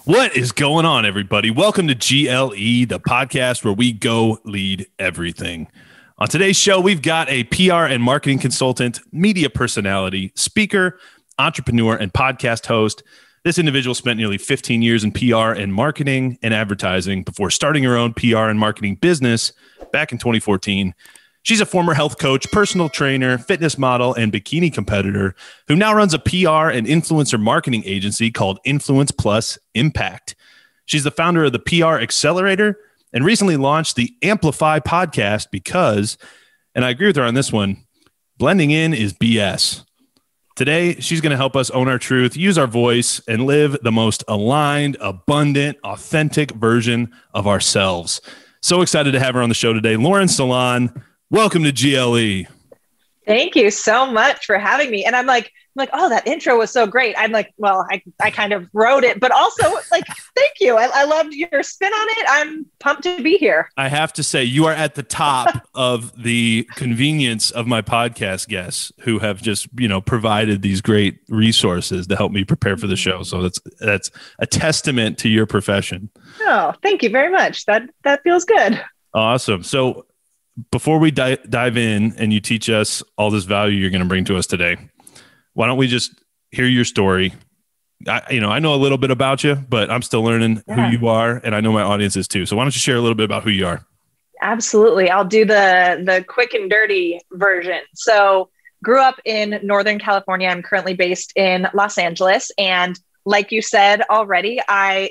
What is going on, everybody? Welcome to GLE, the podcast where we go lead everything. On today's show, we've got a PR and marketing consultant, media personality, speaker, entrepreneur, and podcast host. This individual spent nearly 15 years in PR and marketing and advertising before starting her own PR and marketing business back in 2014. She's a former health coach, personal trainer, fitness model, and bikini competitor who now runs a PR and influencer marketing agency called influence+IMPACT. She's the founder of the PR Accelerator and recently launched the Amplify podcast because, and I agree with her on this one, blending in is BS. Today, she's going to help us own our truth, use our voice, and live the most aligned, abundant, authentic version of ourselves. So excited to have her on the show today. Lauren Salaun, welcome to GLE. Thank you so much for having me. And I'm like, oh, that intro was so great. I'm like, well, I kind of wrote it, but also like, thank you. I loved your spin on it. I'm pumped to be here. I have to say, you are at the top of the convenience of my podcast guests who have just, provided these great resources to help me prepare for the show. So that's a testament to your profession. Oh, thank you very much. That feels good. Awesome. So before we dive in and you teach us all this value you're going to bring to us today, why don't we just hear your story? I know a little bit about you, but I'm still learning who you are, and I know my audience is too. So why don't you share a little bit about who you are? Absolutely. I'll do the quick and dirty version. So grew up in Northern California. I'm currently based in Los Angeles. And like you said already,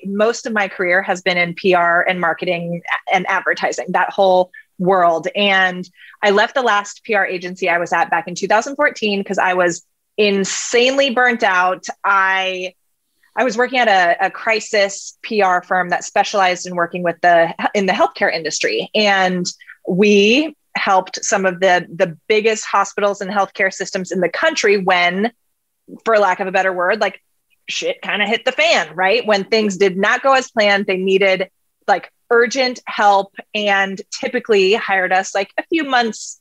most of my career has been in PR and marketing and advertising, that whole world. And I left the last PR agency I was at back in 2014 because I was insanely burnt out. I was working at a crisis PR firm that specialized in working in the healthcare industry. And we helped some of the biggest hospitals and healthcare systems in the country when, for lack of a better word, like shit kind of hit the fan, right? When things did not go as planned, they needed like urgent help and typically hired us like a few months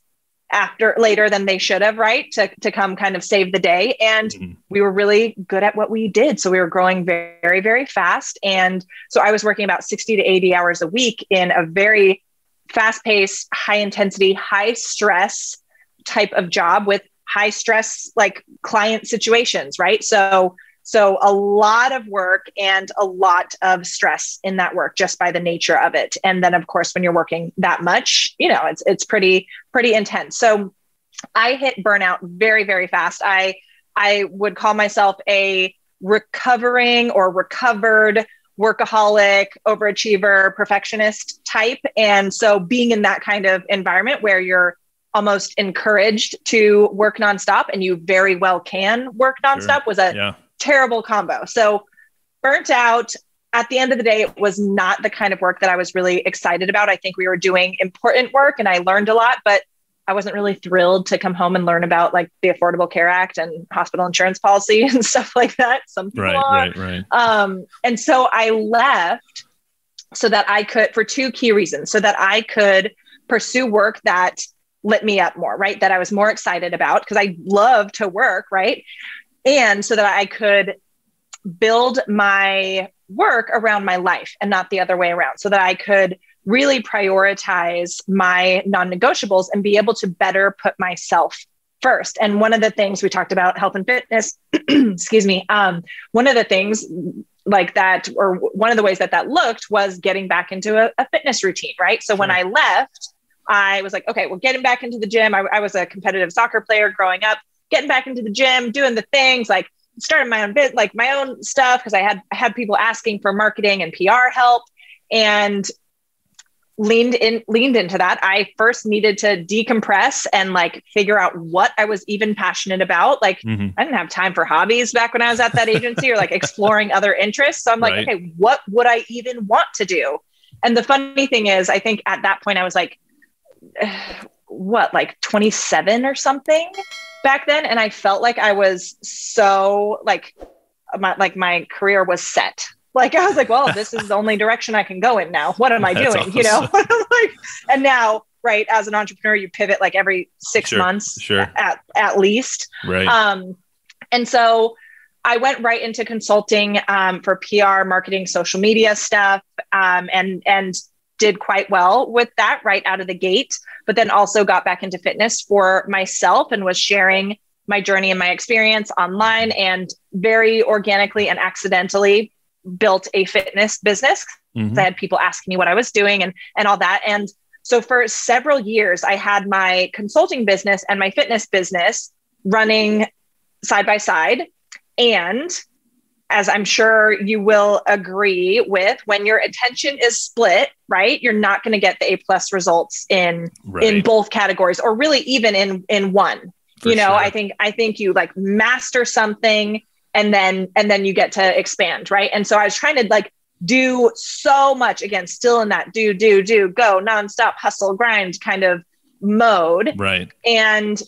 later than they should have, right? To come kind of save the day. And we were really good at what we did. So we were growing very, very fast. And so I was working about 60 to 80 hours a week in a very fast-paced, high intensity, high stress type of job with high stress, like client situations, right? So a lot of work and a lot of stress in that work just by the nature of it. And then of course, when you're working that much, it's pretty intense. So I hit burnout very, very fast. I would call myself a recovering or recovered workaholic, overachiever, perfectionist type. And so being in that kind of environment where you're almost encouraged to work nonstop and you very well can work nonstop was a terrible combo. So burnt out. At the end of the day, it was not the kind of work that I was really excited about. I think we were doing important work and I learned a lot, but I wasn't really thrilled to come home and learn about like the Affordable Care Act and hospital insurance policy and stuff like that. Some people are. Right. And so I left so that I could, for two key reasons, so that I could pursue work that lit me up more, right? That I was more excited about because I love to work, right? And so that I could build my work around my life and not the other way around, so that I could really prioritize my non-negotiables and be able to better put myself first. And one of the things we talked about, health and fitness, excuse me. One of the things like that, or one of the ways that looked was getting back into a fitness routine, right? So when I left, I was like, okay, well, getting back into the gym. I was a competitive soccer player growing up. Getting back into the gym, doing the things, like starting my own my own stuff, because I had people asking for marketing and PR help, and leaned into that. I first needed to decompress and like figure out what I was even passionate about. Like I didn't have time for hobbies back when I was at that agency or like exploring other interests. So I'm like, okay, what would I even want to do? And the funny thing is, I think at that point I was like, like 27 or something back then. And I felt like I was so like my career was set. Like, I was like, well, this is the only direction I can go in now. What am I doing? Awesome. You know, like, and now, right, as an entrepreneur, you pivot like every 6 months at least. Right. And so I went right into consulting for PR, marketing, social media stuff, and did quite well with that right out of the gate, but then also got back into fitness for myself and was sharing my journey and my experience online, and very organically and accidentally built a fitness business. I had people asking me what I was doing and all that. And so for several years, I had my consulting business and my fitness business running side by side. And as I'm sure you will agree with, when your attention is split, right, you're not going to get the A+ results in both categories, or really even in one. For sure. I think you like master something and then you get to expand, right? And so I was trying to like do so much, again, still in that do, go, nonstop, hustle, grind kind of mode. Right. And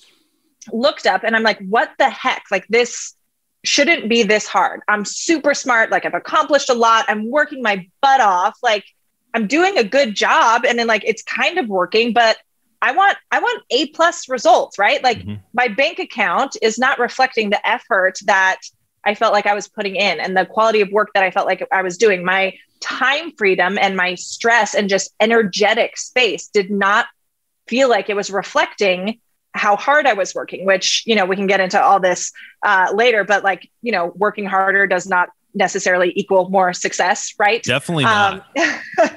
looked up and I'm like, what the heck? Like, this shouldn't be this hard. I'm super smart. Like, I've accomplished a lot. I'm working my butt off. Like, I'm doing a good job. And then like, it's kind of working, but I want A+ results, right? Like my bank account is not reflecting the effort that I felt like I was putting in and the quality of work that I felt like I was doing. My time freedom and my stress and just energetic space did not feel like it was reflecting how hard I was working, which, we can get into all this later, but like, working harder does not necessarily equal more success, right? Definitely not.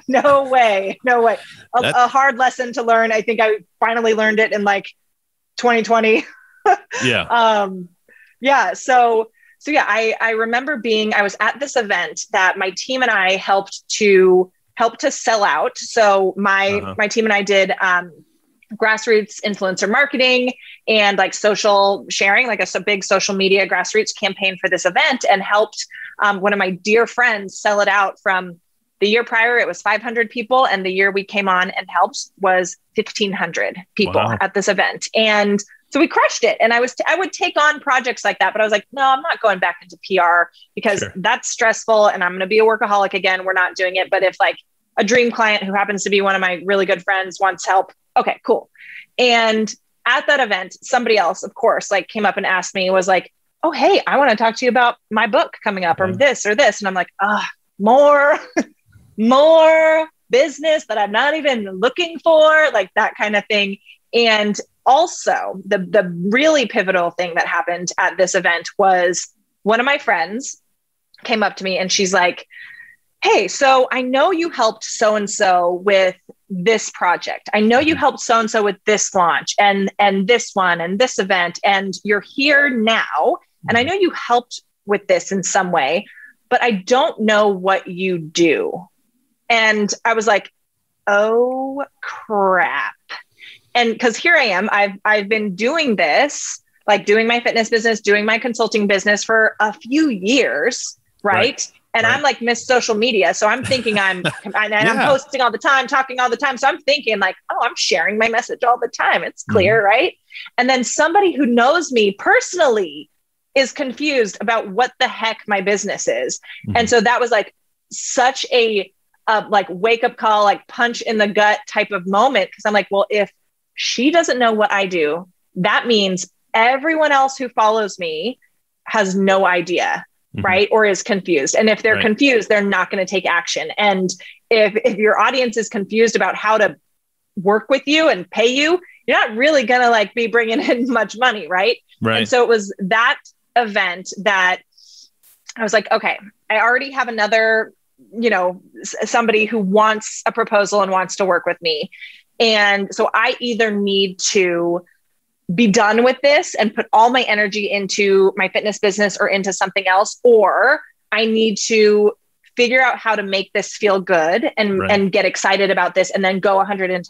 No way. A hard lesson to learn. I think I finally learned it in like 2020. Yeah. So I remember I was at this event that my team and I helped to sell out. So my team and I did grassroots influencer marketing and like social sharing, like a big social media grassroots campaign for this event, and helped one of my dear friends sell it out. From the year prior, it was 500 people. And the year we came on and helped was 1,500 people at this event. And so we crushed it. And I would take on projects like that, but I was like, no, I'm not going back into PR because that's stressful and I'm going to be a workaholic again. We're not doing it. But if like a dream client who happens to be one of my really good friends wants help, okay, cool. And at that event, somebody else, of course, like came up and asked me, was like, oh, hey, I want to talk to you about my book coming up or this or this. And I'm like, more business that I'm not even looking for, like that kind of thing. And also the really pivotal thing that happened at this event was one of my friends came up to me and she's like, hey, so I know you helped so-and-so with this project. I know you helped so-and-so with this launch and this one and this event, and you're here now. And I know you helped with this in some way, but I don't know what you do. And I was like, oh crap. And because here I am, I've been doing this, like doing my fitness business, doing my consulting business for a few years, right? And I'm like Miss Social Media. So I'm thinking I'm posting all the time, talking all the time. So I'm thinking like, oh, I'm sharing my message all the time. It's clear, right? And then somebody who knows me personally is confused about what the heck my business is. And so that was like such a like wake up call, like punch in the gut type of moment. Cause I'm like, well, if she doesn't know what I do, that means everyone else who follows me has no idea. Right. Or is confused. And if they're confused, they're not going to take action. And if your audience is confused about how to work with you and pay you, you're not really going to like be bringing in much money. Right. And so it was that event that I was like, okay, I already have another, somebody who wants a proposal and wants to work with me. And so I either need to be done with this and put all my energy into my fitness business or into something else, or I need to figure out how to make this feel good and get excited about this and then go 110%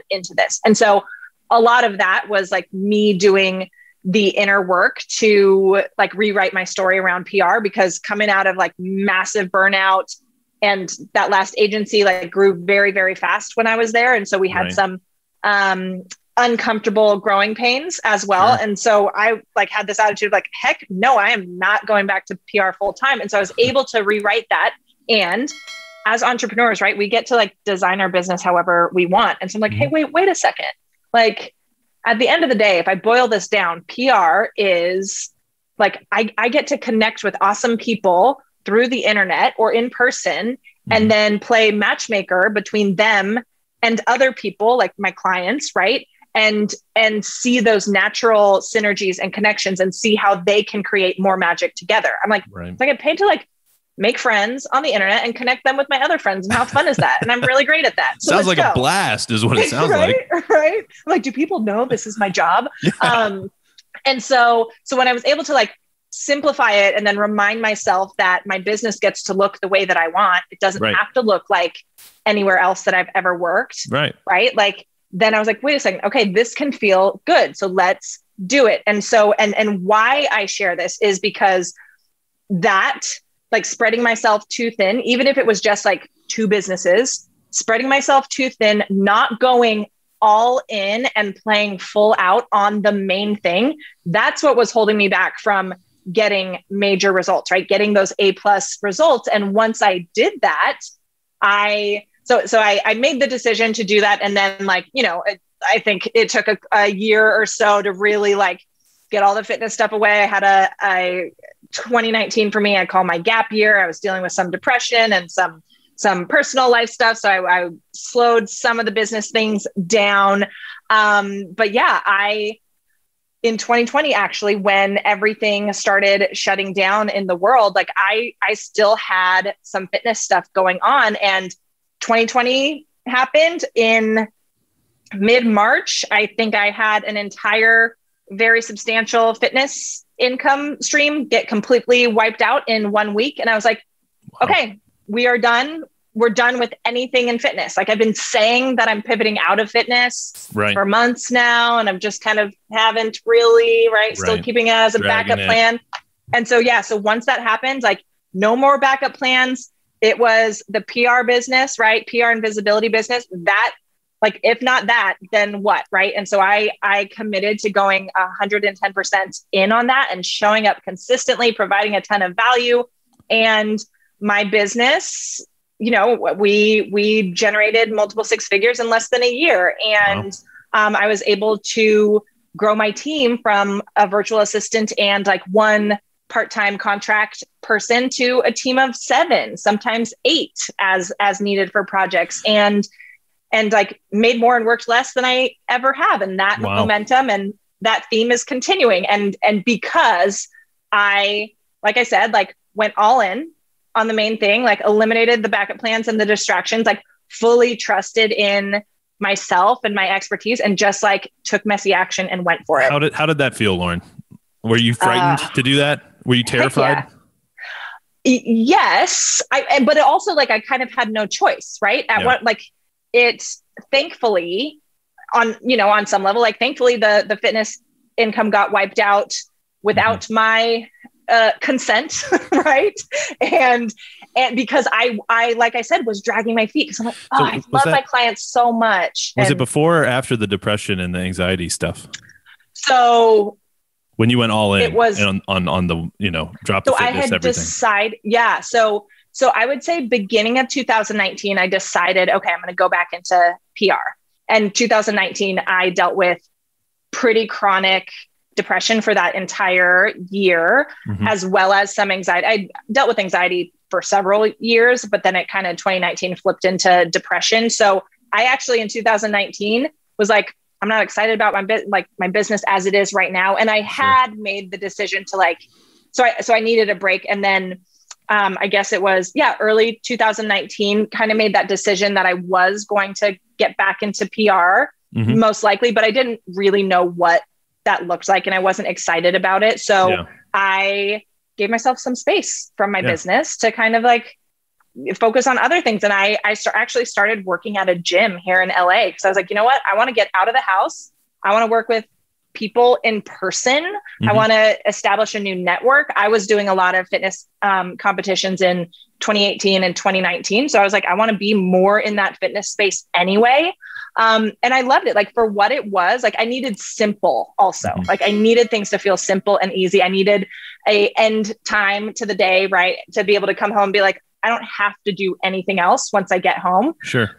into this. And so a lot of that was like me doing the inner work to like rewrite my story around PR, because coming out of like massive burnout, and that last agency like grew very, very fast when I was there. And so we had some uncomfortable growing pains as well. And so I like had this attitude like, heck no, I am not going back to PR full time. And so I was able to rewrite that. And as entrepreneurs, right, we get to like design our business however we want. And so I'm like, hey, wait a second. Like at the end of the day, if I boil this down, PR is like I get to connect with awesome people through the internet or in person, and then play matchmaker between them and other people like my clients, right? And see those natural synergies and connections and see how they can create more magic together. I'm like, I get paid to like make friends on the internet and connect them with my other friends. And how fun is that? And I'm really great at that. So sounds like a blast is what it sounds right? like. Right. I'm like, do people know this is my job? Yeah. And so when I was able to like simplify it and then remind myself that my business gets to look the way that I want, it doesn't have to look like anywhere else that I've ever worked. Right. Like, then I was like, wait a second. Okay, this can feel good. So let's do it. And so, and why I share this is because that, like spreading myself too thin, even if it was just like 2 businesses, spreading myself too thin, not going all in and playing full out on the main thing. That's what was holding me back from getting major results, right? Getting those A+ results. And once I did that, I made the decision to do that. And then like, you know, I think it took a year or so to really like get all the fitness stuff away. I had 2019 for me, I call my gap year. I was dealing with some depression and some personal life stuff. So I slowed some of the business things down. But yeah, in 2020, actually, when everything started shutting down in the world, like I still had some fitness stuff going on, and 2020 happened in mid-March. I think I had an entire very substantial fitness income stream get completely wiped out in 1 week. And I was like, okay, we are done. We're done with anything in fitness. Like I've been saying that I'm pivoting out of fitness for months now. And I've just kind of haven't really, still keeping it as a backup plan. And so, yeah. So once that happened, like no more backup plans. It was the PR business, right? PR and visibility business that, like, if not that, then what? Right. And so I committed to going 110% in on that and showing up consistently, providing a ton of value. And my business, you know, we generated multiple 6 figures in less than a year. And I was able to grow my team from a virtual assistant and like 1 part-time contract person to a team of 7, sometimes 8 as needed for projects, and like made more and worked less than I ever have. And that momentum and that theme is continuing. And because I, like I said, like went all in on the main thing, like eliminated the backup plans and the distractions, like fully trusted in myself and my expertise, and just like took messy action and went for it. How did that feel, Lauren? Were you frightened to do that? Were you terrified? Yes. But it also, like, I kind of had no choice, right? It's thankfully on some level, like thankfully the fitness income got wiped out without my consent. Right. And because I, like I said, was dragging my feet because I'm like, I love my clients so much. Was it before or after the depression and the anxiety stuff? So when you went all in, it was on the, drop the fitness, I had everything. decided. Yeah. So I would say beginning of 2019, I decided, okay, I'm going to go back into PR. And 2019, I dealt with pretty chronic depression for that entire year, as well as some anxiety. I dealt with anxiety for several years, but then it kind of 2019 flipped into depression. So I actually in 2019 was like, I'm not excited about my business as it is right now. And I had made the decision to so I needed a break. And then I guess it was, early 2019, kind of made that decision that I was going to get back into PR, most likely, but I didn't really know what that looked like. And I wasn't excited about it. So I gave myself some space from my business to kind of like focus on other things. And I actually started working at a gym here in LA because I was like, you know what? I want to get out of the house. I want to work with people in person. I want to establish a new network. I was doing a lot of fitness competitions in 2018 and 2019. So I was like, I want to be more in that fitness space anyway. And I loved it. Like for what it was, like I needed simple also. Like I needed things to feel simple and easy. I needed a end time to the day, right? To be able to come home and be like, I don't have to do anything else once I get home. Sure.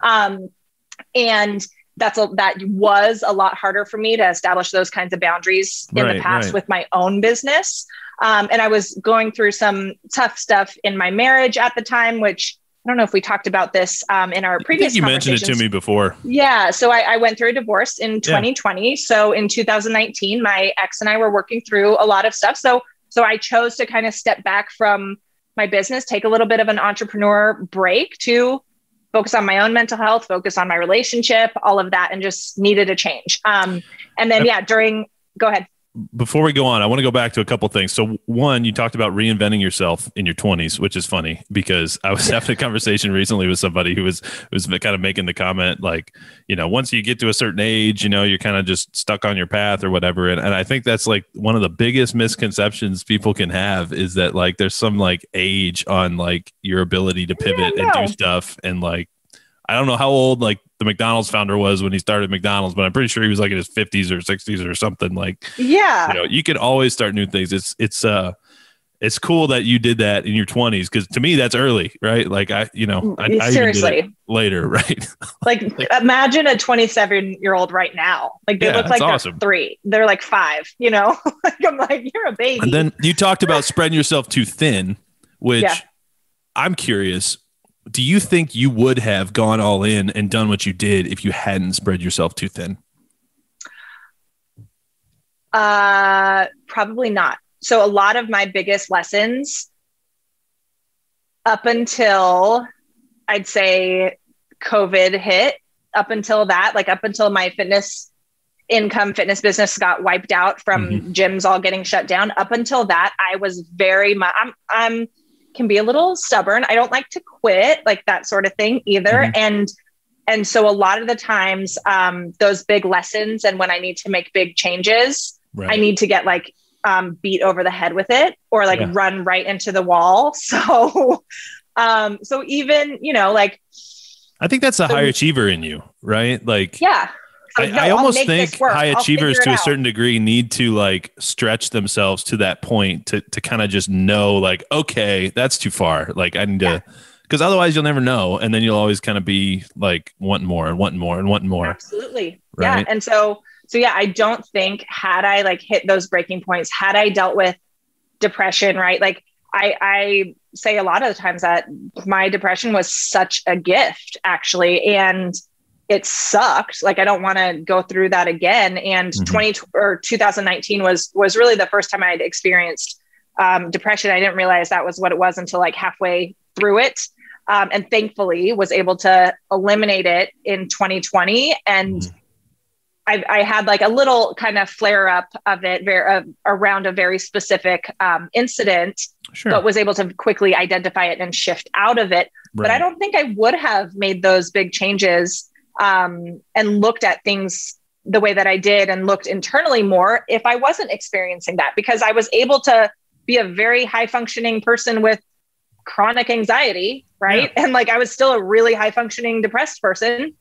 And that was a lot harder for me to establish those kinds of boundaries in the past with my own business. And I was going through some tough stuff in my marriage at the time, which I don't know if we talked about this in our previous I think you mentioned it to me before. Yeah. So I went through a divorce in 2020. So in 2019, my ex and I were working through a lot of stuff. So I chose to kind of step back from my business, take a little bit of an entrepreneur break to focus on my own mental health, focus on my relationship, all of that, and just needed a change. And then, go ahead. Before we go on, I want to go back to a couple of things. So one, you talked about reinventing yourself in your 20s, which is funny because I was having a conversation recently with somebody who was kind of making the comment like, once you get to a certain age, you're kind of just stuck on your path or whatever. And I think that's like one of the biggest misconceptions people can have is that like there's some like age on like your ability to pivot and do stuff. And like, I don't know how old like the McDonald's founder was when he started McDonald's, but I'm pretty sure he was like in his 50s or 60s or something. Like, you can always start new things. It's cool that you did that in your 20s because to me that's early, right? Like I seriously even did it later, right? like imagine a 27-year-old right now. Like they look like awesome. They're 3. They're like 5. Like I'm like you're a baby. And then you talked about spreading yourself too thin, which I'm curious. Do you think you would have gone all in and done what you did if you hadn't spread yourself too thin? Probably not. So a lot of my biggest lessons up until I'd say COVID hit, up until my fitness business got wiped out from gyms all getting shut down. Up until that, I was very much, I'm can be a little stubborn. I don't like to quit, like that sort of thing either. And so a lot of the times, those big lessons and when I need to make big changes, I need to get like beat over the head with it or like run right into the wall. So, so even, like, I think that's a high achiever in you, right? Like, So, I almost think high achievers to a certain degree need to like stretch themselves to that point to kind of just know like, okay, that's too far. Like I need to, because otherwise you'll never know. And then you'll always kind of be like wanting more and wanting more and wanting more. Absolutely. Right? Yeah. And so I don't think had I like hit those breaking points, had I dealt with depression, right? Like I say a lot of the times that my depression was such a gift actually. And it sucked. Like, I don't want to go through that again. And 2019 was really the first time I'd experienced depression. I didn't realize that was what it was until like halfway through it. And thankfully was able to eliminate it in 2020. And I had like a little kind of flare up of it around a very specific incident, but was able to quickly identify it and shift out of it. Right. But I don't think I would have made those big changes and looked at things the way that I did and looked internally more if I wasn't experiencing that, because I was able to be a very high functioning person with chronic anxiety. Right. Yeah. And like, I was still a really high functioning depressed person.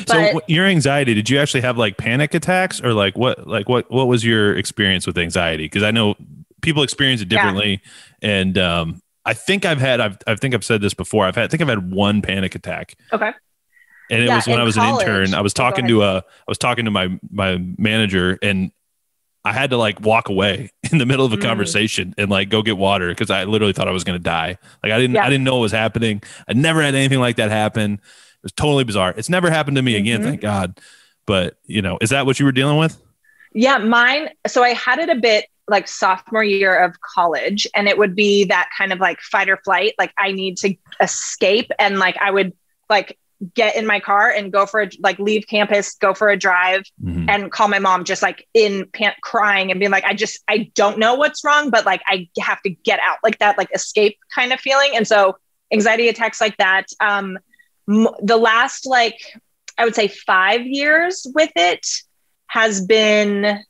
So your anxiety, did you actually have like panic attacks or what was your experience with anxiety? Cause I know people experience it differently. And, I think I've said this before. I've had one panic attack. Okay. And it was when I was college, an intern. I was talking to my manager, and I had to like walk away in the middle of a conversation and like go get water because I literally thought I was going to die. Like I didn't know what was happening. I never had anything like that happen. It was totally bizarre. It's never happened to me again, thank God. But is that what you were dealing with? Yeah, mine. So I had it a bit like sophomore year of college, and it would be that kind of like fight or flight. Like I need to escape, and like I would like get in my car and go for leave campus, go for a drive, and call my mom just like crying and being like, I don't know what's wrong, but like I have to get out, like that, like escape kind of feeling. And so anxiety attacks like that. The last I would say 5 years with it has been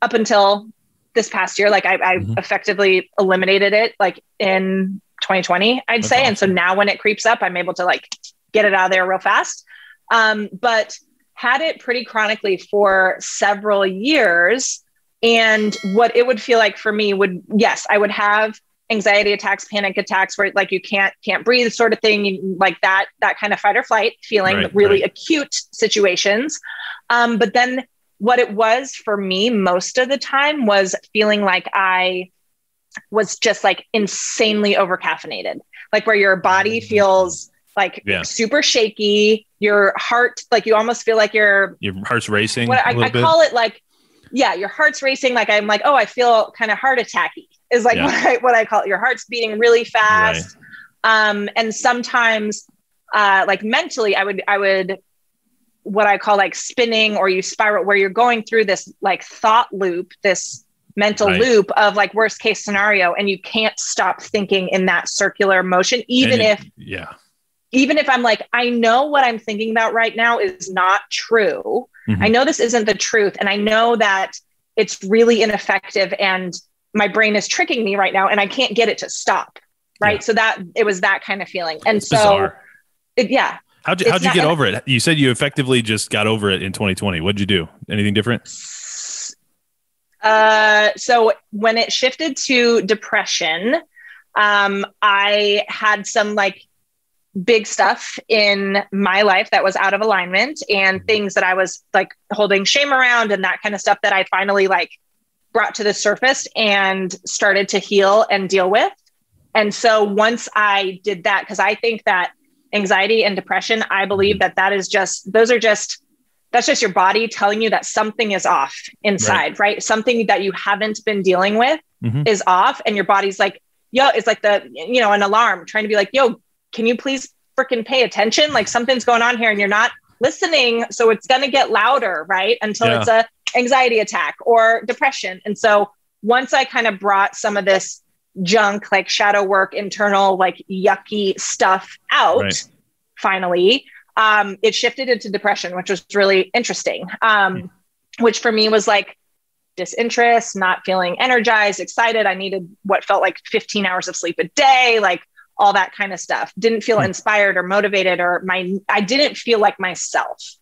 up until this past year. Like I effectively eliminated it like in 2020, I'd say. Awesome. And so now when it creeps up, I'm able to like get it out of there real fast. But had it pretty chronically for several years. And what it would feel like for me I would have anxiety attacks, panic attacks, where like you can't breathe sort of thing, like that kind of fight or flight feeling, really acute situations. But then what it was for me most of the time was feeling like I was just like insanely overcaffeinated, like where your body feels like super shaky, your heart, like you almost feel like your heart's racing. I call it like, your heart's racing. Like I'm like, oh, I feel kind of heart attacky is like what I call it. Your heart's beating really fast. And sometimes like mentally I would what I call like spinning, or you spiral, where you're going through this like thought loop, this mental loop of like worst case scenario. And you can't stop thinking in that circular motion, even if I'm like, I know what I'm thinking about right now is not true. I know this isn't the truth. And I know that it's really ineffective and my brain is tricking me right now and I can't get it to stop. Right. So that it was that kind of feeling. And it's so how'd you get over it? You said you effectively just got over it in 2020. What'd you do? Anything different? So when it shifted to depression, I had some like big stuff in my life that was out of alignment, and things that I was like holding shame around and that kind of stuff that I finally like brought to the surface and started to heal and deal with. And so once I did that, because I think that anxiety and depression, I believe that that's just your body telling you that something is off inside, right? Something that you haven't been dealing with is off. And your body's like, it's like an alarm trying to be like, can you please freaking pay attention? Like something's going on here and you're not listening. So it's going to get louder, right? Until it's a anxiety attack or depression. And so once I kind of brought some of this junk, like shadow work, internal, like yucky stuff out, finally, it shifted into depression, which was really interesting. Which for me was like disinterest, not feeling energized, excited. I needed what felt like 15 hours of sleep a day, like all that kind of stuff. Didn't feel inspired or motivated, or I didn't feel like myself.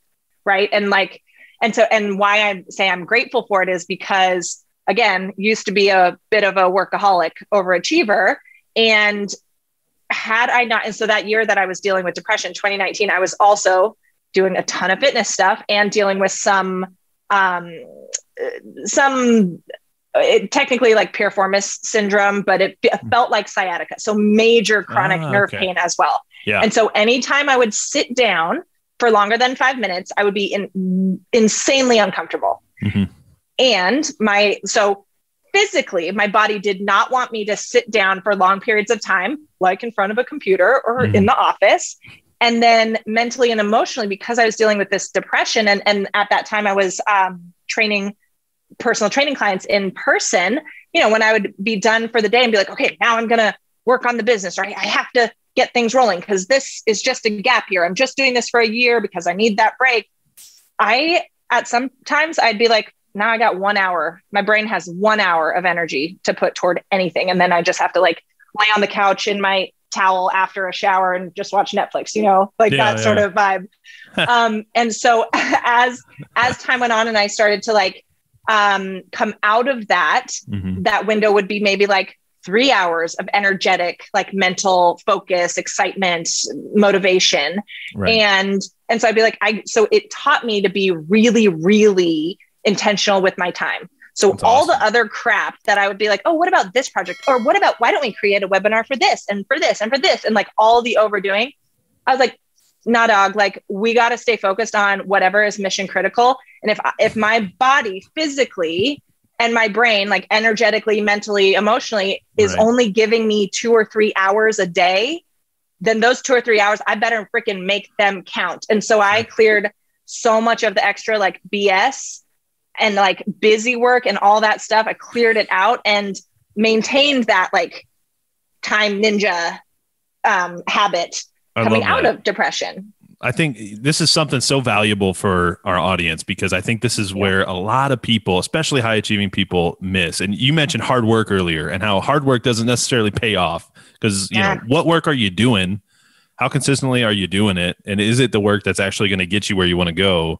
Right. And why I say I'm grateful for it is because, again, used to be a bit of a workaholic overachiever. And had I not, and so that year that I was dealing with depression, 2019, I was also doing a ton of fitness stuff and dealing with some technically like piriformis syndrome, but it felt like sciatica. So major chronic nerve pain as well. Yeah. And so anytime I would sit down for longer than 5 minutes, I would be insanely uncomfortable. And so physically, my body did not want me to sit down for long periods of time, like in front of a computer or in the office. And then mentally and emotionally, because I was dealing with this depression, and at that time I was personal training clients in person, when I would be done for the day and be like, okay, now I'm going to work on the business, right? I have to get things rolling because this is just a gap year. I'm just doing this for a year because I need that break. Sometimes I'd be like, now I got 1 hour. My brain has 1 hour of energy to put toward anything. And then I just have to like lay on the couch in my towel after a shower and just watch Netflix, that sort of vibe. And so as time went on and I started to like, come out of that, that window would be maybe like 3 hours of energetic, like mental focus, excitement, motivation. And so I'd be like, so it taught me to be really, really intentional with my time. So that's all awesome. The other crap that I would be like, oh, what about this project? Or why don't we create a webinar for this and for this and for this? And like all the overdoing, I was like, nah, dog, like we got to stay focused on whatever is mission critical. And if my body physically and my brain, like energetically, mentally, emotionally is only giving me 2 or 3 hours a day, then those 2 or 3 hours, I better freaking make them count. And so I cleared so much of the extra like BS and like busy work and all that stuff. I cleared it out and maintained that like time ninja habit coming out of depression. I think this is something so valuable for our audience, because I think this is where a lot of people, especially high achieving people, miss. And you mentioned hard work earlier and how hard work doesn't necessarily pay off, because you know, what work are you doing? How consistently are you doing it? And is it the work that's actually going to get you where you want to go?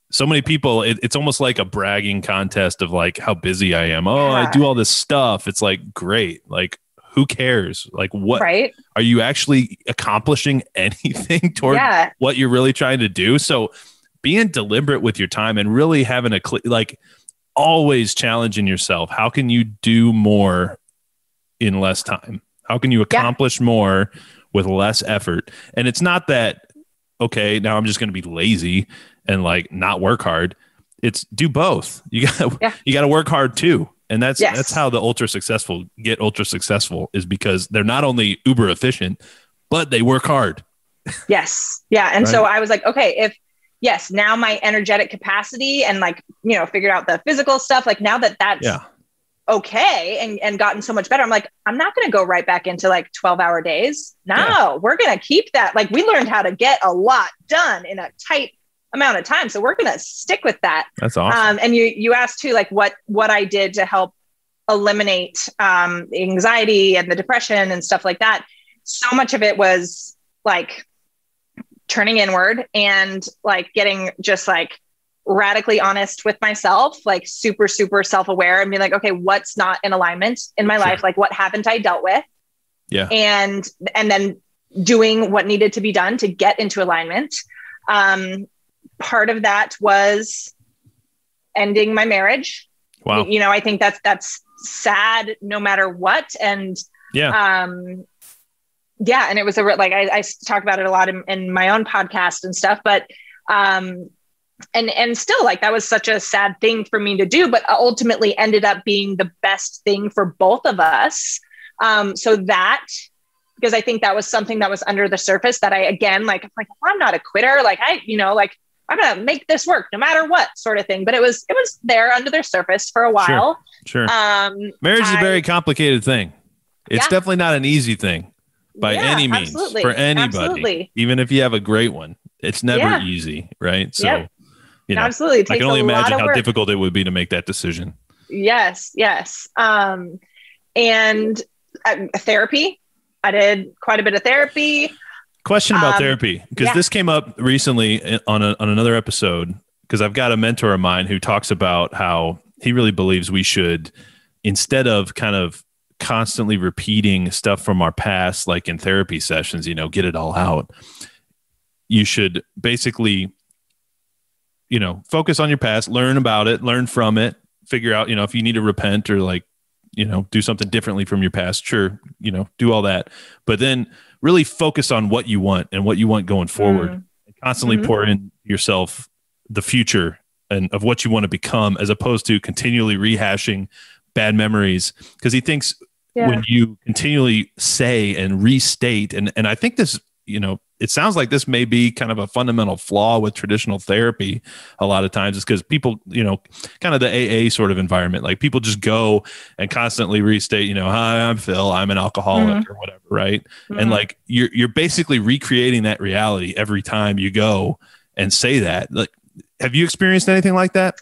So many people, it's almost like a bragging contest of like how busy I am. Oh, I do all this stuff. It's like, great. Like, who cares? Like, what right. are you actually accomplishing anything toward what you're really trying to do? So being deliberate with your time and really having like always challenging yourself. How can you do more in less time? How can you accomplish more with less effort? And it's not that, okay, now I'm just going to be lazy and like not work hard. It's do both. You got to work hard too. And that's how the ultra successful get ultra successful, is because they're not only uber efficient, but they work hard. Yes. Yeah. And so I was like, okay, now my energetic capacity and like, figured out the physical stuff, like now that's okay and gotten so much better. I'm like, I'm not going to go right back into like 12-hour days. No, we're going to keep that. Like, we learned how to get a lot done in a tight amount of time. So we're going to stick with that. That's awesome. And you asked too, like what I did to help eliminate the anxiety and the depression and stuff like that. So much of it was like turning inward and like getting just like radically honest with myself, like super, super self-aware, and be like, okay, what's not in alignment in my life? Like, what haven't I dealt with? Yeah. And then doing what needed to be done to get into alignment. Part of that was ending my marriage. Wow. I think that's sad no matter what. And and it was like, I talk about it a lot in my own podcast and stuff, but and still, like, that was such a sad thing for me to do, but ultimately ended up being the best thing for both of us. Because I think that was something that was under the surface that I'm like, I'm not a quitter. Like, I'm going to make this work no matter what, sort of thing. But it was there under their surface for a while. Sure. Marriage is a very complicated thing. It's definitely not an easy thing by any means for anybody. Absolutely. Even if you have a great one, it's never easy. Right. So, absolutely. I can only imagine how difficult it would be to make that decision. Yes. Yes. And therapy, I did quite a bit of therapy. Question about therapy, because this came up recently on another episode, because I've got a mentor of mine who talks about how he really believes we should, instead of kind of constantly repeating stuff from our past, like in therapy sessions, get it all out. You should basically, focus on your past, learn about it, learn from it, figure out, if you need to repent or like, do something differently from your past, sure, do all that. But then really focus on what you want and what you want going forward. And constantly pour in yourself the future and of what you want to become, as opposed to continually rehashing bad memories. Because he thinks when you continually say and restate, and I think this, it sounds like this may be kind of a fundamental flaw with traditional therapy a lot of times, is because people, kind of the AA sort of environment, like people just go and constantly restate, hi, I'm Phil, I'm an alcoholic or whatever. Right. And like, you're basically recreating that reality every time you go and say that. Like, have you experienced anything like that?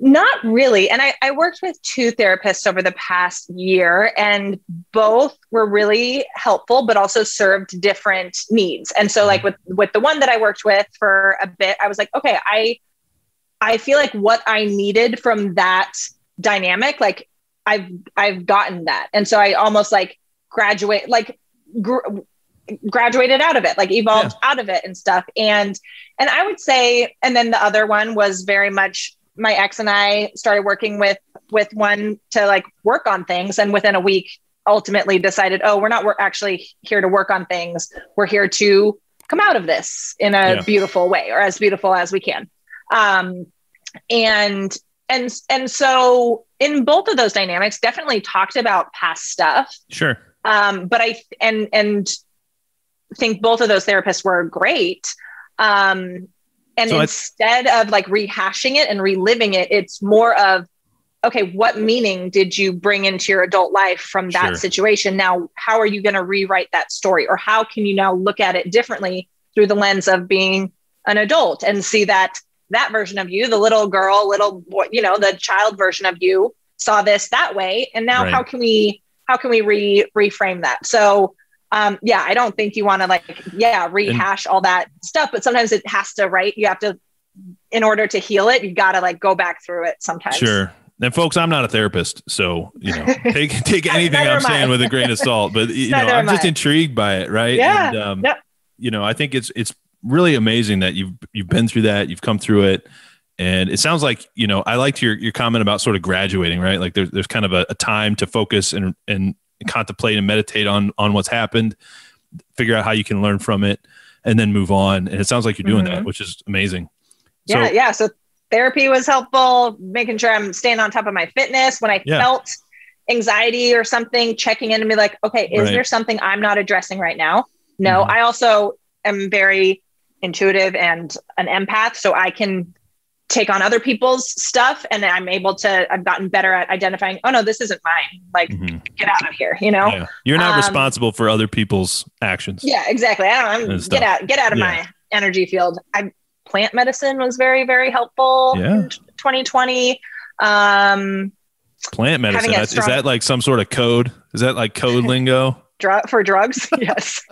Not really. And I worked with 2 therapists over the past year, and both were really helpful, but also served different needs. And so like with the one that I worked with for a bit, I was like, okay, I feel like what I needed from that dynamic, like I've gotten that. And so I almost like graduated out of it, like evolved out of it and stuff. And I would say, and then the other one was very much, my ex and I started working with one to like work on things. And within a week, ultimately decided, we're actually here to work on things. We're here to come out of this in a beautiful way, or as beautiful as we can. And so in both of those dynamics, definitely talked about past stuff. Sure. But I think both of those therapists were great. And so instead of like rehashing it and reliving it, it's more of, okay, what meaning did you bring into your adult life from that situation? Now, how are you going to rewrite that story? Or how can you now look at it differently through the lens of being an adult and see that version of you, the little girl, little boy, the child version of you saw this that way. And now how can we reframe that? So I don't think you want to rehash all that stuff, but sometimes it has to, you have to, in order to heal it, you've got to like go back through it sometimes. Sure. And folks, I'm not a therapist, so take anything I'm saying with a grain of salt. But I'm just intrigued by it, right? Yeah. And I think it's really amazing that you've been through that, you've come through it, and it sounds like I liked your comment about sort of graduating, right? Like there's kind of a time to focus and contemplate and meditate on what's happened, figure out how you can learn from it, and then move on. And it sounds like you're doing that, which is amazing. So therapy was helpful, making sure I'm staying on top of my fitness. When I felt anxiety or something, checking in and be like, okay, is there something I'm not addressing right now? No, I also am very intuitive and an empath, so I can take on other people's stuff, and I've gotten better at identifying, oh no, this isn't mine. Like, get out of here, Yeah. You're not responsible for other people's actions. Yeah, exactly. Get out of my energy field. Plant medicine was very, very helpful in 2020. Plant medicine, is that like some sort of code? Is that like code lingo? For drugs? Yes.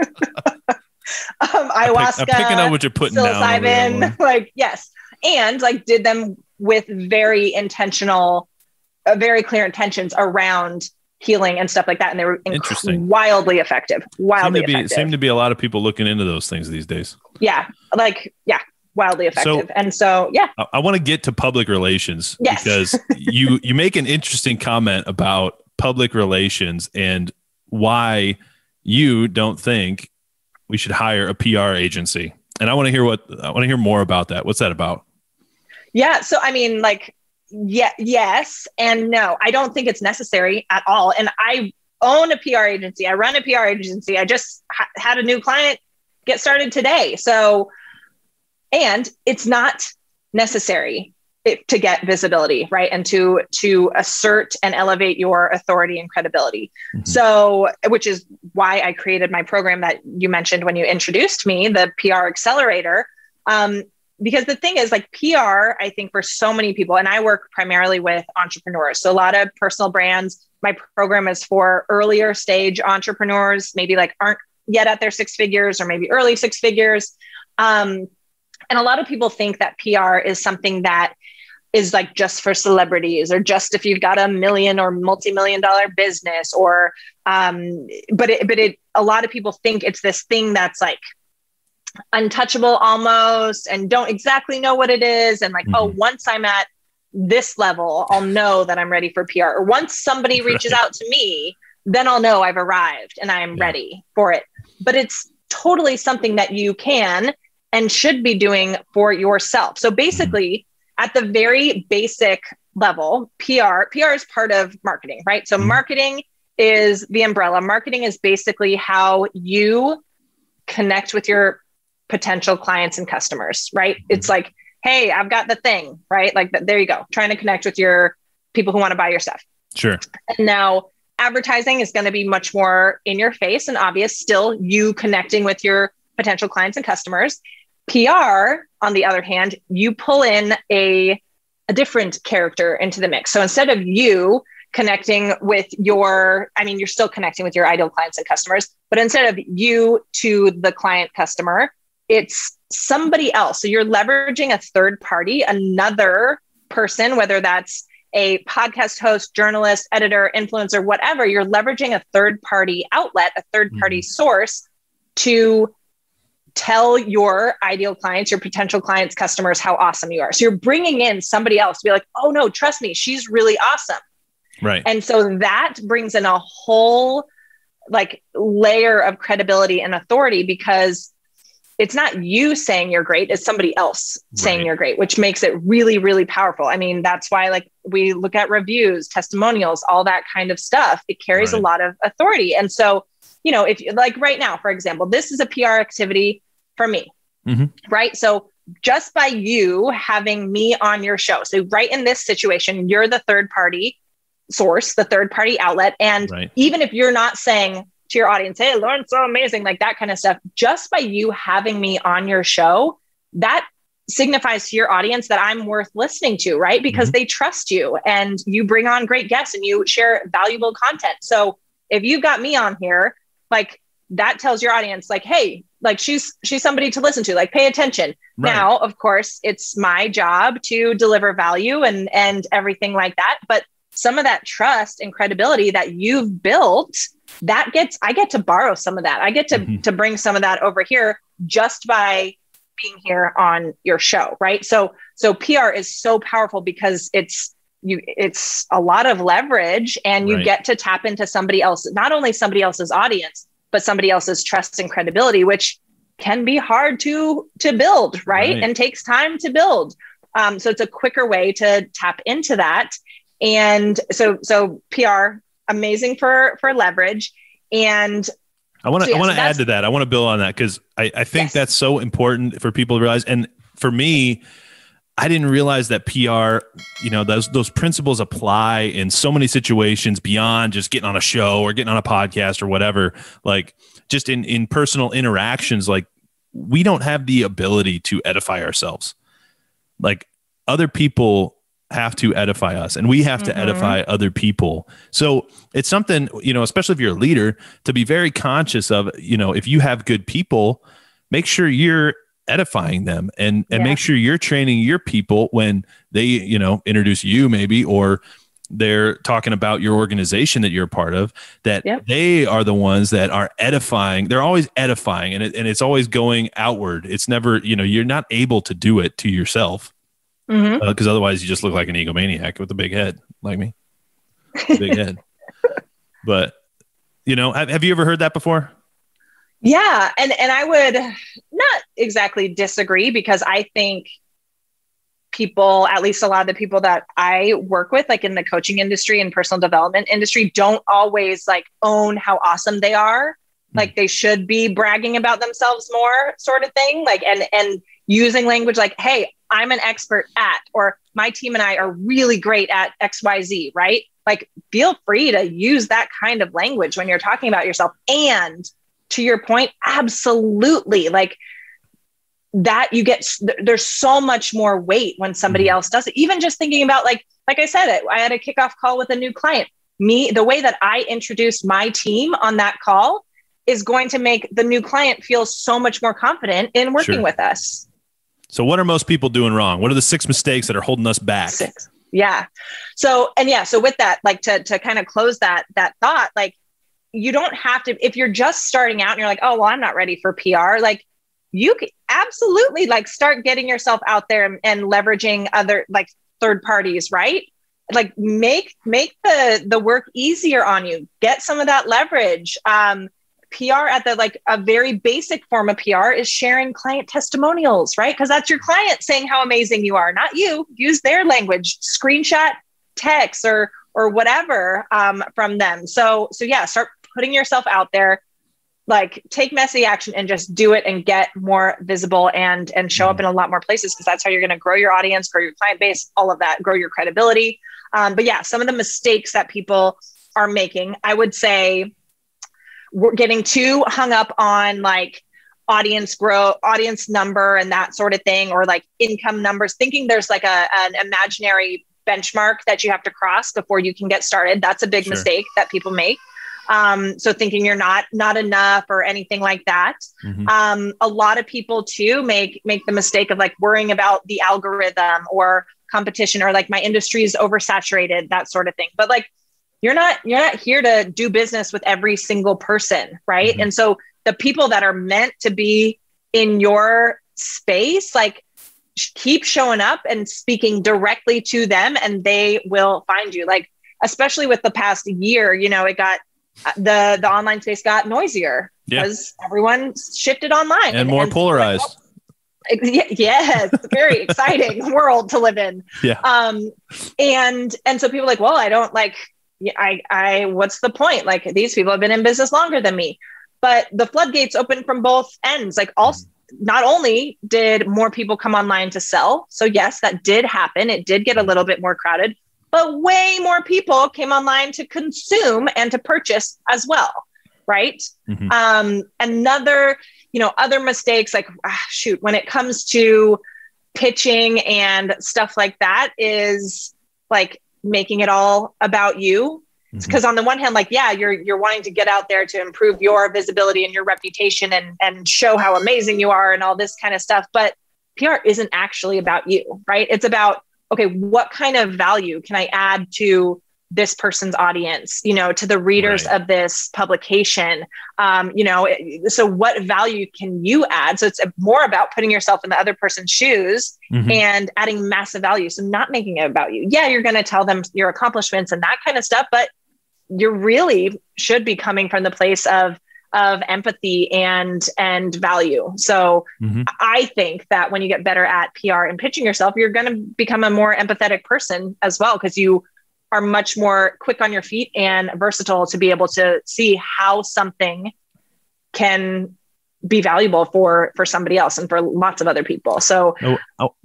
Ayahuasca, I'm picking up what you're putting down. Yes. And did them with very clear intentions around healing and stuff like that. And they were wildly effective. Seem to be a lot of people looking into those things these days. Yeah. Wildly effective. I want to get to public relations because you make an interesting comment about public relations and why you don't think we should hire a PR agency. And I want to hear more about that. What's that about? Yeah. So, yes and no. I don't think it's necessary at all. And I own a PR agency. I run a PR agency. I just had a new client get started today. So, and it's not necessary to get visibility, right? And to assert and elevate your authority and credibility. So, which is why I created my program that you mentioned when you introduced me, the PR Accelerator. Because the thing is, PR, I think for so many people, and I work primarily with entrepreneurs, so a lot of personal brands. My program is for earlier stage entrepreneurs, maybe aren't yet at their six figures or maybe early six figures. And a lot of people think that PR is something that is just for celebrities or just if you've got a million or multi-million-dollar business or, but a lot of people think it's this thing that's untouchable almost and don't exactly know what it is. And oh, once I'm at this level, I'll know that I'm ready for PR. Or once somebody reaches out to me, then I'll know I've arrived and I'm ready for it. But it's totally something that you can and should be doing for yourself. So basically, at the very basic level, PR is part of marketing, right? So marketing is the umbrella. Marketing is basically how you connect with your potential clients and customers, right? It's hey, I've got the thing, right? There you go. Trying to connect with your people who want to buy your stuff. Sure. And now advertising is going to be much more in your face and obvious, still you connecting with your potential clients and customers. PR, on the other hand, you pull in a different character into the mix. So instead of you connecting with you're still connecting with your ideal clients and customers, but instead of you to the client customer, it's somebody else. So you're leveraging a third party, another person, whether that's a podcast host, journalist, editor, influencer, whatever, you're leveraging a third party outlet, a third party source to tell your ideal clients, your potential clients, customers, how awesome you are. So you're bringing in somebody else to be like, oh no, trust me, she's really awesome. Right. And so that brings in a whole layer of credibility and authority because it's not you saying you're great, it's somebody else saying you're great, which makes it really, really powerful. That's why we look at reviews, testimonials, all that kind of stuff. It carries a lot of authority. And so, if right now, for example, this is a PR activity for me, right? So just by you having me on your show. So right in this situation, you're the third party source, the third party outlet. And even if you're not saying to your audience, hey, Lauren's so amazing, that kind of stuff, just by you having me on your show, that signifies to your audience that I'm worth listening to, right? Because they trust you and you bring on great guests and you share valuable content. So if you've got me on here, that tells your audience hey, like she's somebody to listen to, like pay attention. Right. Now, of course, it's my job to deliver value and everything like that. But some of that trust and credibility that you've built, I get to borrow some of that. I get to bring some of that over here just by being here on your show. Right. So PR is so powerful because it's a lot of leverage, and you get to tap into somebody else, not only somebody else's audience, but somebody else's trust and credibility, which can be hard to build, right? And takes time to build. So it's a quicker way to tap into that. And so PR, amazing for leverage. And I want to add to that. I want to build on that because I think that's so important for people to realize. And for me, I didn't realize that PR, those principles apply in so many situations beyond just getting on a show or getting on a podcast or whatever. Like just in personal interactions, like we don't have the ability to edify ourselves. Like other people have to edify us, and we have to edify other people. So it's something, especially if you're a leader, to be very conscious of, if you have good people, make sure you're edifying them and make sure you're training your people when they, introduce you maybe, or they're talking about your organization that you're a part of, that they are the ones that are edifying. They're always edifying, and it's always going outward. It's never, you're not able to do it to yourself because otherwise you just look like an egomaniac with a big head like me, big head. But, have you ever heard that before? Yeah. And I would not exactly disagree, because I think people, at least a lot of the people that I work with, like in the coaching industry and personal development industry, don't always like own how awesome they are. Like they should be bragging about themselves more, sort of thing. Like, and using language like, hey, I'm an expert at, or my team and I are really great at XYZ, right? Like feel free to use that kind of language when you're talking about yourself. And to your point, absolutely. Like that there's so much more weight when somebody else does it. Even just thinking about like I said, I had a kickoff call with a new client. The way that I introduced my team on that call is going to make the new client feel so much more confident in working with us. So what are most people doing wrong? What are the 6 mistakes that are holding us back? 6. Yeah. So with that, like to kind of close that thought, like you don't have to, if you're just starting out and you're like, oh, well, I'm not ready for PR. Like you can absolutely like start getting yourself out there and leveraging other like third parties, right? Like make the work easier on you, get some of that leverage. PR at a very basic form of PR is sharing client testimonials, right? Because that's your client saying how amazing you are, not you. Use their language, screenshot, text, or whatever from them. So yeah, start putting yourself out there, like take messy action and just do it and get more visible and show up in a lot more places, because that's how you're going to grow your audience, grow your client base, all of that, grow your credibility. But yeah, some of the mistakes that people are making, I would say, we're getting too hung up on like audience number and that sort of thing, or like income numbers, thinking there's like an imaginary benchmark that you have to cross before you can get started. That's a big mistake that people make. So thinking you're not enough or anything like that. A lot of people too make the mistake of like worrying about the algorithm or competition, or like my industry is oversaturated, that sort of thing. But like, you're not here to do business with every single person, right? And so the people that are meant to be in your space, like keep showing up and speaking directly to them, and they will find you. Like, especially with the past year, it got the online space got noisier because everyone shifted online and more polarized. Yes, very exciting world to live in. Yeah. And so people are like, well, I don't like. I what's the point? Like these people have been in business longer than me, but the floodgates open from both ends. Like also, not only did more people come online to sell, so yes, that did happen. It did get a little bit more crowded, but way more people came online to consume and to purchase as well. Right. Another, other mistakes, like, when it comes to pitching and stuff like that, is like making it all about you. Because on the one hand, like, yeah, you're wanting to get out there to improve your visibility and your reputation and show how amazing you are and all this kind of stuff. But PR isn't actually about you, right? It's about, okay, what kind of value can I add to this person's audience, to the readers of this publication? So what value can you add? So it's more about putting yourself in the other person's shoes and adding massive value. So not making it about you. Yeah, you're going to tell them your accomplishments and that kind of stuff, but you really should be coming from the place of empathy and value. So I think that when you get better at PR and pitching yourself, you're going to become a more empathetic person as well, because you are much more quick on your feet and versatile to be able to see how something can be valuable for somebody else and for lots of other people. So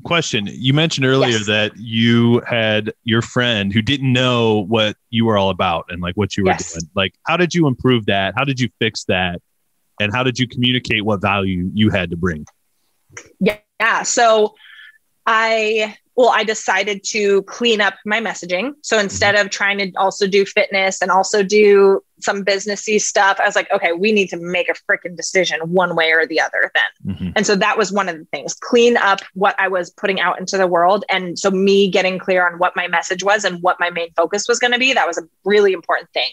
question. You mentioned earlier that you had your friend who didn't know what you were all about and like what you were doing. Like, how did you improve that? How did you fix that? And how did you communicate what value you had to bring? Yeah. So I decided to clean up my messaging. So instead of trying to also do fitness and also do some businessy stuff, I was like, okay, we need to make a freaking decision one way or the other then. And so that was one of the things, clean up what I was putting out into the world. And so me getting clear on what my message was and what my main focus was going to be, that was a really important thing.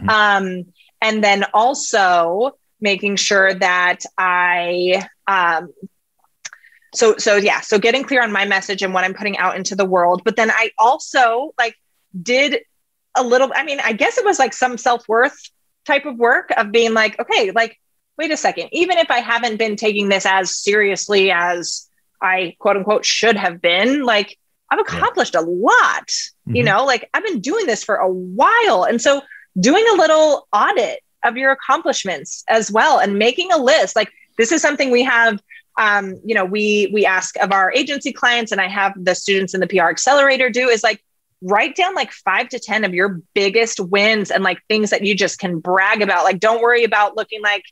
And then also making sure that I, So getting clear on my message and what I'm putting out into the world. But then I also did a little, I guess it was like some self-worth type of work of being like, okay, wait a second, even if I haven't been taking this as seriously as I quote unquote should have been, like I've accomplished a lot, I've been doing this for a while. And so doing a little audit of your accomplishments as well and making a list, like this is something we have. We ask of our agency clients, and I have the students in the PR Accelerator do, is like write down like 5 to 10 of your biggest wins and like things that you just can brag about. Like, don't worry about looking like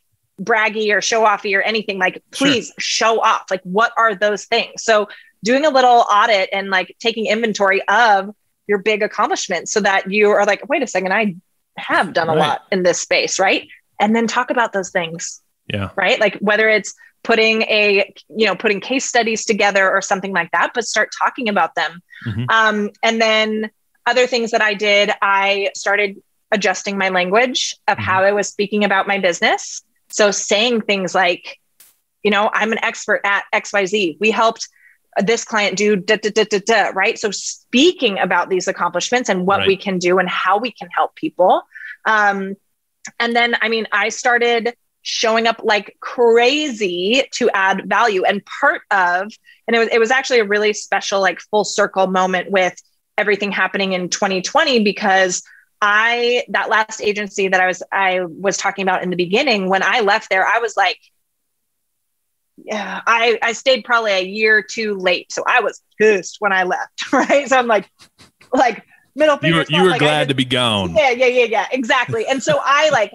braggy or show offy or anything. Like, please show off. Like, what are those things? So doing a little audit and like taking inventory of your big accomplishments so that you are like, wait a second, I have done a lot in this space. Right. And then talk about those things. Yeah. Right. Like whether it's putting case studies together or something like that, but start talking about them. And then other things that I did, I started adjusting my language of how I was speaking about my business. So saying things like, I'm an expert at XYZ. We helped this client do right? So speaking about these accomplishments and what we can do and how we can help people. And then, I started showing up like crazy to add value. And it was actually a really special, like full circle moment with everything happening in 2020, because that last agency that I was talking about in the beginning, when I left there, I was like, I stayed probably a year too late. So I was pissed when I left. Right. So I'm like middle finger. You were glad to be gone. Yeah, exactly. And so I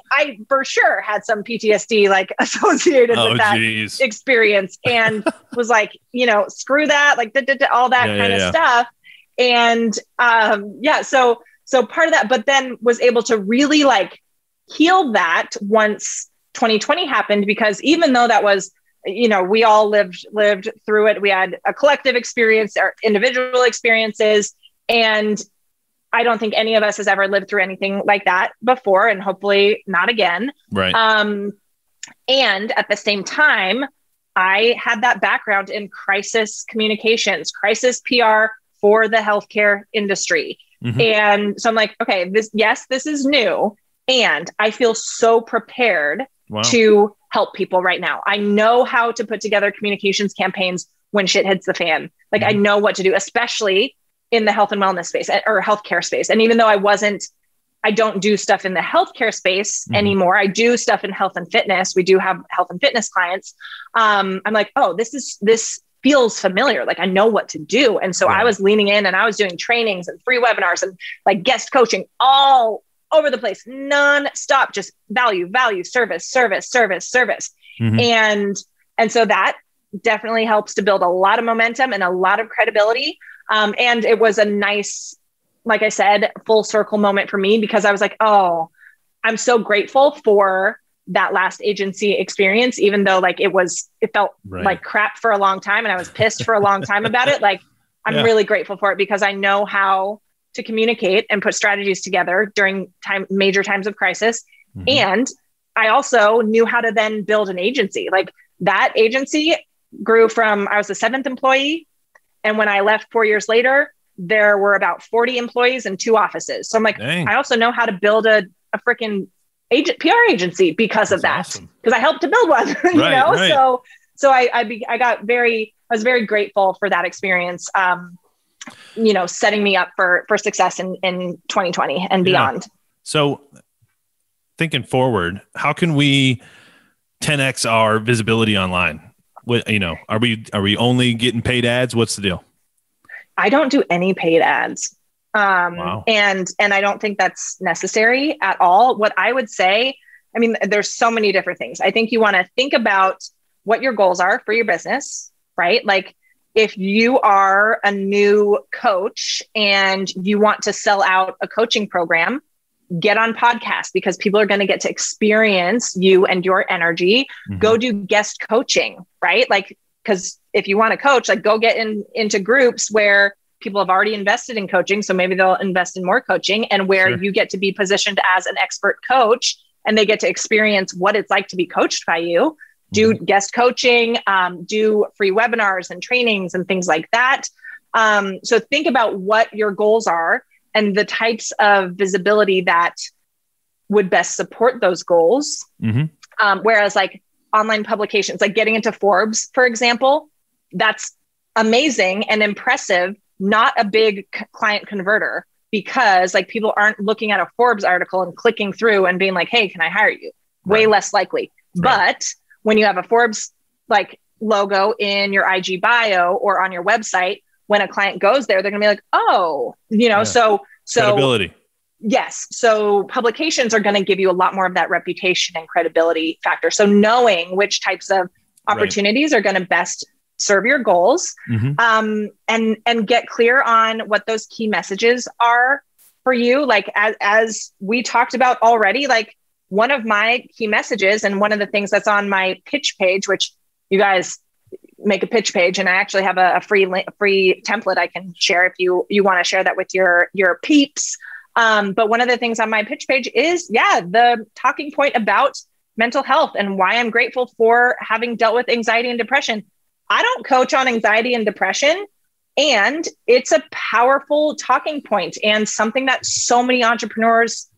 for sure had some PTSD like associated with that experience, and was like, screw that, like all that kind of stuff. And so part of that, but then was able to really like heal that once 2020 happened, because even though that was, we all lived through it, we had a collective experience, our individual experiences, and I don't think any of us has ever lived through anything like that before, and hopefully not again. Right. And at the same time, I had that background in crisis communications, crisis PR for the healthcare industry. And so I'm like, okay, this is new. And I feel so prepared to help people right now. I know how to put together communications campaigns when shit hits the fan. Like I know what to do, especially in the health and wellness space or healthcare space. And even though I don't do stuff in the healthcare space anymore, I do stuff in health and fitness. We do have health and fitness clients. I'm like, oh, this feels familiar. Like I know what to do. And so I was leaning in and I was doing trainings and free webinars and like guest coaching all over the place, non-stop, just value, service. And so that definitely helps to build a lot of momentum and a lot of credibility. And it was a nice like I said, full circle moment for me, because I was like, oh, I'm so grateful for that last agency experience, even though like it felt like crap for a long time and I was pissed for a long time about it. Like I'm really grateful for it because I know how to communicate and put strategies together during major times of crisis. Mm-hmm. And I also knew how to then build an agency. Like that agency grew from, I was the 7th employee. And when I left 4 years later, there were about 40 employees and 2 offices. So I'm like, dang. I also know how to build a freaking PR agency because of that, because awesome. I helped to build one, you know? Right. So I was very grateful for that experience. You know, setting me up for success in 2020 and beyond. So thinking forward, how can we 10X our visibility online? What, you know, are we only getting paid ads? What's the deal? I don't do any paid ads. Wow. And I don't think that's necessary at all. What I would say, I mean, there's so many different things. I think you want to think about what your goals are for your business, right? Like if you are a new coach and you want to sell out a coaching program, get on podcasts because people are going to get to experience you and your energy. Mm-hmm. Go do guest coaching, right? Like, because if you want to coach, like go get into groups where people have already invested in coaching. So maybe they'll invest in more coaching, and where you get to be positioned as an expert coach and they get to experience what it's like to be coached by you. Do guest coaching, do free webinars and trainings and things like that. So think about what your goals are and the types of visibility that would best support those goals. Mm-hmm. Whereas like online publications, like getting into Forbes, for example, that's amazing and impressive, not a big client converter, because like people aren't looking at a Forbes article and clicking through and being like, hey, can I hire you? Way less likely. Right. But when you have a Forbes like logo in your IG bio or on your website, when a client goes there, they're gonna be like, oh, you know, so credibility. Yes. So publications are going to give you a lot more of that reputation and credibility factor. So knowing which types of opportunities are going to best serve your goals, and get clear on what those key messages are for you. Like as we talked about already, like one of my key messages and one of the things that's on my pitch page, which you guys make a pitch page, and I actually have a free template I can share if you want to share that with your peeps. But one of the things on my pitch page is, the talking point about mental health and why I'm grateful for having dealt with anxiety and depression. I don't coach on anxiety and depression, and it's a powerful talking point and something that so many entrepreneurs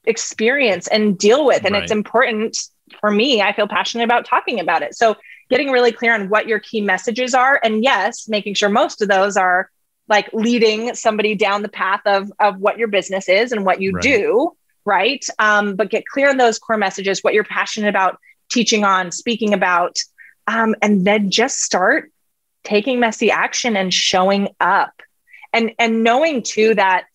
experience and deal with. And it's important for me. I feel passionate about talking about it. So getting really clear on what your key messages are, and yes, making sure most of those are like leading somebody down the path of what your business is and what you do, right? But get clear on those core messages, what you're passionate about teaching on, speaking about, and then just start taking messy action and showing up. And knowing too that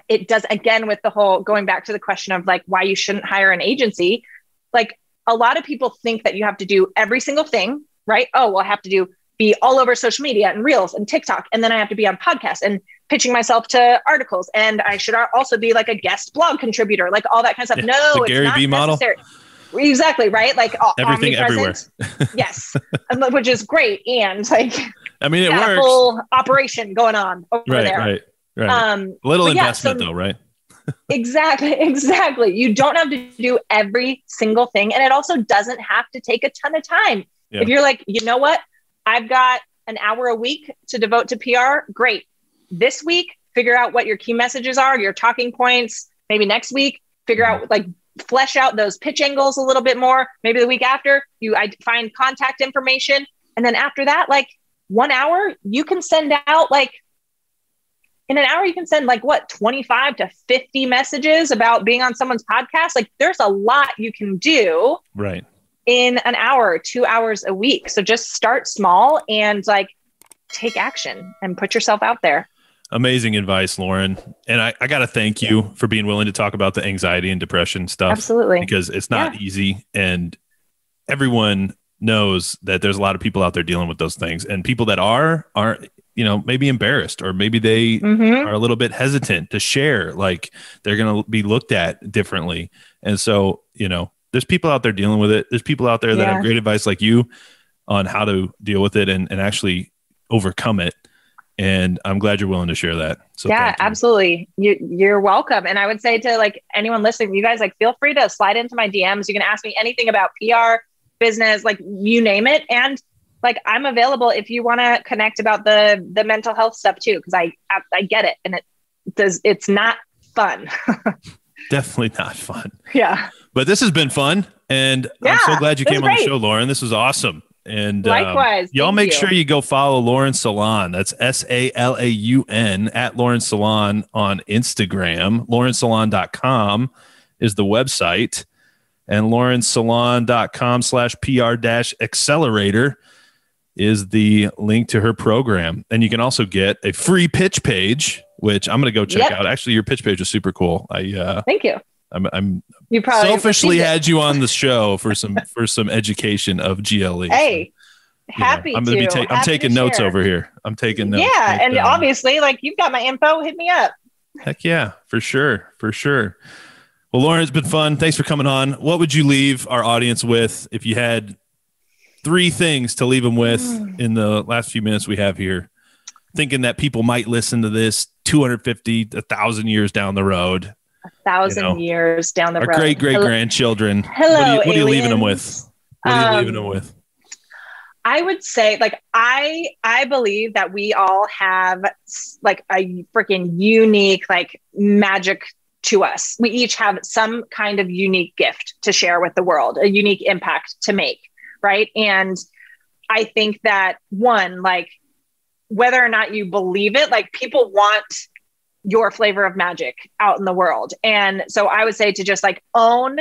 it does, again, with the whole going back to the question of like why you shouldn't hire an agency, like a lot of people think that you have to do every single thing, right? Oh, well, I have to be all over social media and Reels and TikTok. And then I have to be on podcasts and pitching myself to articles. And I should also be like a guest blog contributor, like all that kind of stuff. No, the Gary V model. Exactly. Right. Like everything everywhere. Yes. Which is great. And like, I mean, it works. Full operation going on over there. Right. Little investment though, right? Exactly. You don't have to do every single thing. And it also doesn't have to take a ton of time. Yeah. If you're like, you know what? I've got an hour a week to devote to PR. Great. This week, figure out what your key messages are, your talking points. Maybe next week, figure out like flesh out those pitch angles a little bit more. Maybe the week after I find contact information. And then after that, like 1 hour, you can send out like in an hour, you can send like 25 to 50 messages about being on someone's podcast. Like there's a lot you can do in an hour, 2 hours a week. So just start small and like take action and put yourself out there. Amazing advice, Lauren. And I got to thank you for being willing to talk about the anxiety and depression stuff. Absolutely. Because it's not easy, and everyone knows that there's a lot of people out there dealing with those things, and people that aren't maybe embarrassed, or maybe they are a little bit hesitant to share, like they're going to be looked at differently. And so, there's people out there dealing with it. There's people out there that have great advice like you on how to deal with it and actually overcome it. And I'm glad you're willing to share that. So yeah, absolutely. You're welcome. And I would say to like anyone listening, you guys, like, feel free to slide into my DMs. You can ask me anything about PR, business, like you name it. And like, I'm available if you want to connect about the mental health stuff too. Cause I get it. And it's not fun. Definitely not fun. Yeah. But this has been fun. And I'm so glad you came on the show, Lauren. This was awesome. And likewise, y'all make sure you go follow Lauren Salaun. That's SALAUN at Lauren Salaun on Instagram. LaurenSalaun.com is the website, and LaurenSalaun.com/PR-accelerator is the link to her program. And you can also get a free pitch page, which I'm going to go check out. Actually, your pitch page is super cool. Thank you. You probably selfishly had you on the show for some education of GLE. Hey, happy I'm to. I'm taking notes over here. I'm taking notes. Yeah, and obviously, like, you've got my info. Hit me up. Heck yeah, for sure. Well, Lauren, it's been fun. Thanks for coming on. What would you leave our audience with if you had 3 things to leave them with in the last few minutes we have here, thinking that people might listen to this 250, 1,000 years down the road? 1,000 years down the road. Our great grandchildren. Hello, what are you leaving them with? I would say, like, I believe that we all have like a freaking unique, like, magic to us. We each have some kind of unique gift to share with the world, a unique impact to make. Right. And I think that, one, like, whether or not you believe it, like, people want your flavor of magic out in the world. And so I would say to just, like, own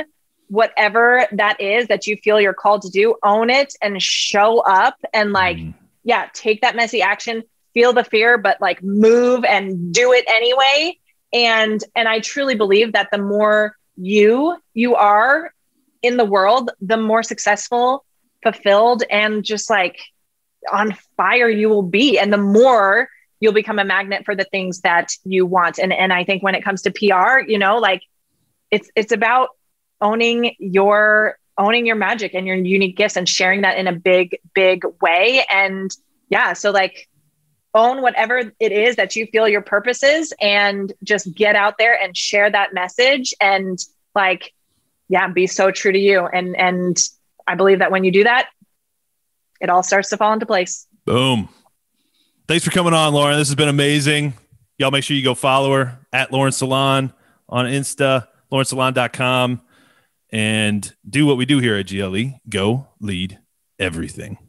whatever that is that you feel you're called to do, own it and show up and, like, take that messy action, feel the fear, but, like, move and do it anyway. And I truly believe that the more you are in the world, the more successful, fulfilled, and just, like, on fire you will be. And the more you'll become a magnet for the things that you want. And I think when it comes to PR, like, it's about owning your magic and your unique gifts and sharing that in a big, big way. And so, like, own whatever it is that you feel your purpose is, and just get out there and share that message, and, like, be so true to you. And I believe that when you do that, it all starts to fall into place. Boom. Thanks for coming on, Lauren. This has been amazing. Y'all make sure you go follow her at Lauren Salaun on Insta, LaurenSalaun.com, and do what we do here at GLE. Go lead everything.